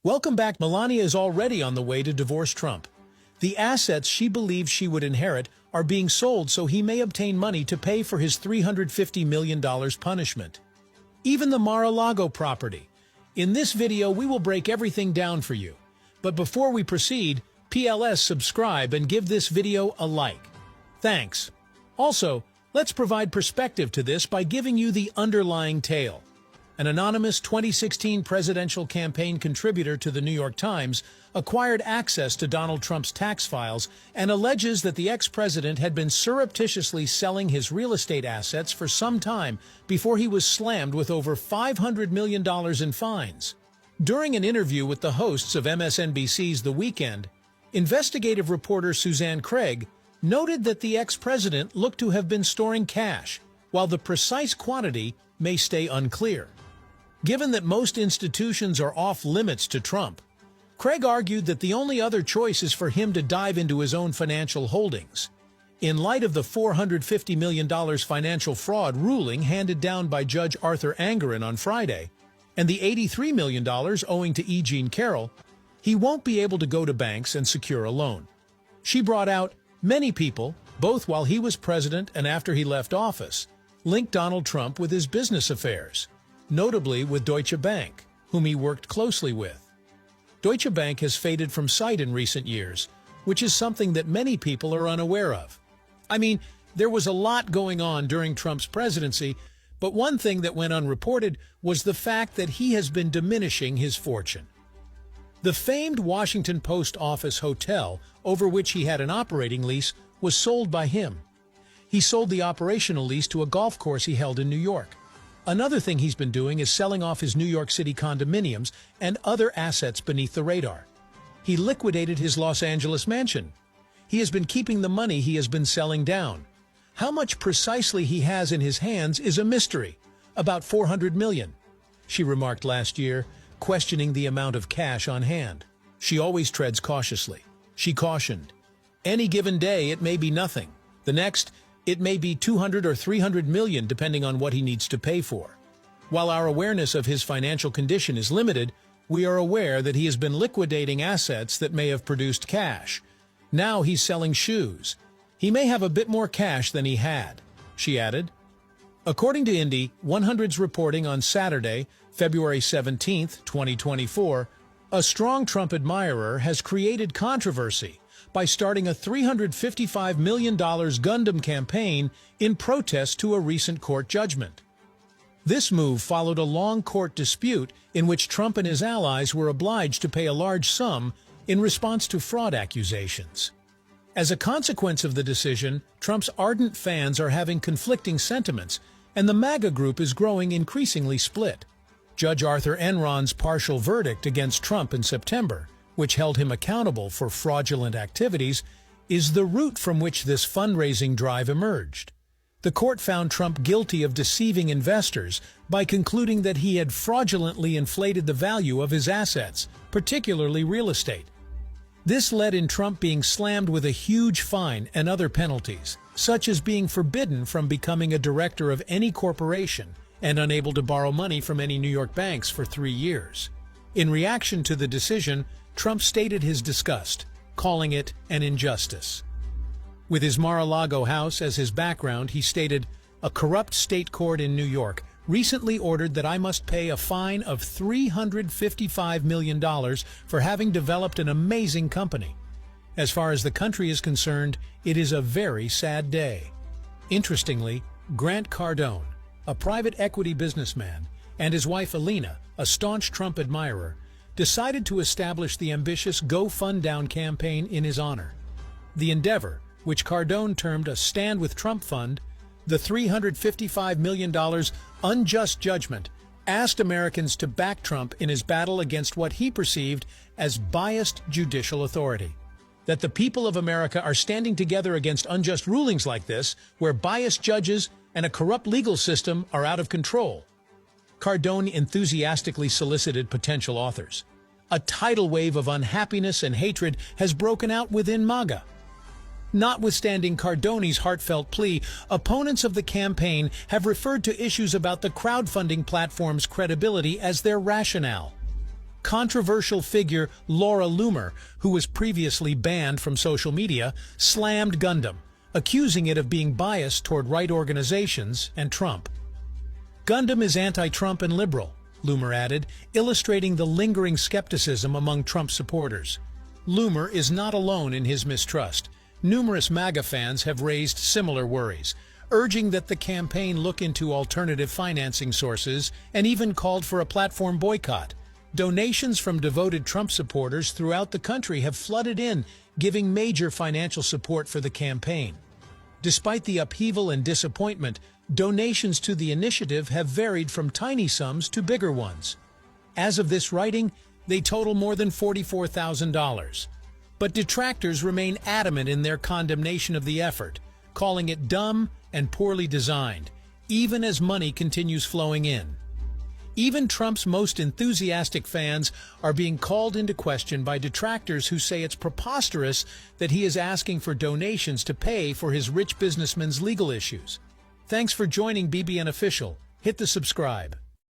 Welcome back. Melania is already on the way to divorce Trump. The assets she believes she would inherit are being sold so he may obtain money to pay for his $350 million punishment. Even the Mar-a-Lago property. In this video, we will break everything down for you. But before we proceed, PLS subscribe and give this video a like. Thanks. Also, let's provide perspective to this by giving you the underlying tale. An anonymous 2016 presidential campaign contributor to the New York Times acquired access to Donald Trump's tax files and alleges that the ex-president had been surreptitiously selling his real estate assets for some time before he was slammed with over $500 million in fines. During an interview with the hosts of MSNBC's The Weekend, investigative reporter Suzanne Craig noted that the ex-president looked to have been storing cash, while the precise quantity may stay unclear. Given that most institutions are off-limits to Trump, Craig argued that the only other choice is for him to dive into his own financial holdings. In light of the $450 million financial fraud ruling handed down by Judge Arthur Engoron on Friday, and the $83 million owing to E. Jean Carroll, he won't be able to go to banks and secure a loan. She brought out many people, both while he was president and after he left office, linked Donald Trump with his business affairs, notably with Deutsche Bank, whom he worked closely with. Deutsche Bank has faded from sight in recent years, which is something that many people are unaware of. I mean, there was a lot going on during Trump's presidency, but one thing that went unreported was the fact that he has been diminishing his fortune. The famed Washington Post Office hotel, over which he had an operating lease, was sold by him. He sold the operational lease to a golf course he held in New York. Another thing he's been doing is selling off his New York City condominiums and other assets beneath the radar. He liquidated his Los Angeles mansion. He has been keeping the money he has been selling down. How much precisely he has in his hands is a mystery. About $400 million, she remarked last year, questioning the amount of cash on hand. She always treads cautiously. She cautioned, "Any given day it may be nothing. The next, it may be 200 or 300 million depending on what he needs to pay for." While our awareness of his financial condition is limited, we are aware that he has been liquidating assets that may have produced cash. Now he's selling shoes. He may have a bit more cash than he had, she added. According to Indy 100's reporting on Saturday, February 17, 2024, a strong Trump admirer has created controversy by starting a $355 million Gundam campaign in protest to a recent court judgment. This move followed a long court dispute in which Trump and his allies were obliged to pay a large sum in response to fraud accusations. As a consequence of the decision, Trump's ardent fans are having conflicting sentiments, and the MAGA group is growing increasingly split. Judge Arthur Engoron's partial verdict against Trump in September, which held him accountable for fraudulent activities, is the root from which this fundraising drive emerged. The court found Trump guilty of deceiving investors by concluding that he had fraudulently inflated the value of his assets, particularly real estate. This led in Trump being slammed with a huge fine and other penalties, such as being forbidden from becoming a director of any corporation and unable to borrow money from any New York banks for 3 years. In reaction to the decision, Trump stated his disgust, calling it an injustice. With his Mar-a-Lago house as his background, he stated, "A corrupt state court in New York recently ordered that I must pay a fine of $355 million for having developed an amazing company. As far as the country is concerned, it is a very sad day." Interestingly, Grant Cardone, a private equity businessman, and his wife Alina, a staunch Trump admirer, decided to establish the ambitious Go Fund Down campaign in his honor. The endeavor, which Cardone termed a Stand with Trump Fund, the $355 million unjust judgment, asked Americans to back Trump in his battle against what he perceived as biased judicial authority. That the people of America are standing together against unjust rulings like this, where biased judges and a corrupt legal system are out of control. Cardone enthusiastically solicited potential authors. A tidal wave of unhappiness and hatred has broken out within MAGA. Notwithstanding Cardone's heartfelt plea, opponents of the campaign have referred to issues about the crowdfunding platform's credibility as their rationale. Controversial figure Laura Loomer, who was previously banned from social media, slammed Gundam, accusing it of being biased toward right organizations and Trump. Gundam is anti-Trump and liberal, Loomer added, illustrating the lingering skepticism among Trump supporters. Loomer is not alone in his mistrust. Numerous MAGA fans have raised similar worries, urging that the campaign look into alternative financing sources and even called for a platform boycott. Donations from devoted Trump supporters throughout the country have flooded in, giving major financial support for the campaign. Despite the upheaval and disappointment, donations to the initiative have varied from tiny sums to bigger ones. As of this writing, they total more than $44,000. But detractors remain adamant in their condemnation of the effort, calling it dumb and poorly designed, even as money continues flowing in. Even Trump's most enthusiastic fans are being called into question by detractors who say it's preposterous that he is asking for donations to pay for his rich businessman's legal issues. Thanks for joining BBN Official. Hit the subscribe.